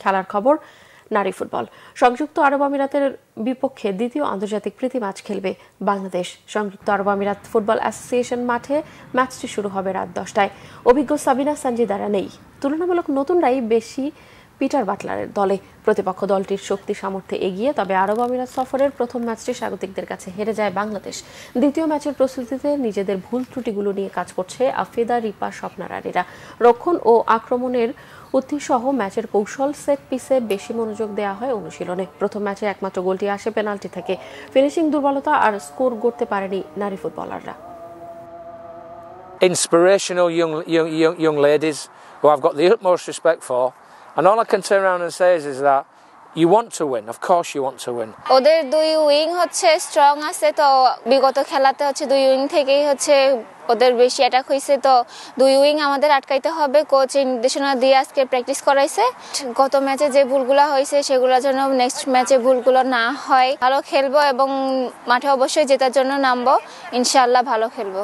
খেলার খবর নারী ফুটবল। সংযুক্ত আরব আমিরাতের বিপক্ষে দ্বিতীয় আন্তর্জাতিক প্রীতি ম্যাচ খেলবে বাংলাদেশ। সংযুক্ত আরব আমিরাত ফুটবল অ্যাসোসিয়েশন মাঠে ম্যাচটি শুরু হবে রাত 10টায়। অভিজ্ঞ সাবিনা সানজিদারা নেই, তুলনামূলক নতুনরাই বেশি পিটার বাটলারের দলে। প্রতিপক্ষ দলটির শক্তি সামর্থ্যে এগিয়ে, তবে আরব আমিরাত সফরের প্রথম ম্যাচটি স্বাগতিকদের কাছে হেরে যায় বাংলাদেশ। দ্বিতীয় ম্যাচের প্রস্তুতিতে নিজেদের ভুল ত্রুটিগুলো নিয়ে কাজ করছে আফেদা, রিপা, স্বপ্না রানীরা। রক্ষণ ও আক্রমণের উত্তিসহ ম্যাচের কৌশল, সেট পিসে বেশি মনোযোগ দেওয়া হয় অনুশীলনে। প্রথম ম্যাচে একমাত্র গোলটি আসে পেনাল্টি থেকে। ফিনিশিং দুর্বলতা আর স্কোর গড়তে পারেনি নারী ফুটবলাররা। Inspirational young ladies who I've got the utmost respect for, and all I can turn around and say is that you want to win. Of course you want to win. ওদের দুই wing হচ্ছে strong আছে, তো বিগত খেলাতে হচ্ছে দুই wing থেকেই হচ্ছে ওদের বেশি অ্যাটাক হয়েছে, তো দুই উইং আমাদের আটকাইতে হবে। কোচ নির্দেশনা দিয়ে আজকে প্র্যাকটিস করাইছে। গত ম্যাচে যে ভুলগুলো হয়েছে সেগুলোর জন্য নেক্সট ম্যাচে ভুলগুলো না হয়। ভালো খেলবো এবং মাঠে অবশ্যই জেতার জন্য নামবো। ইনশাআল্লাহ ভালো খেলবো।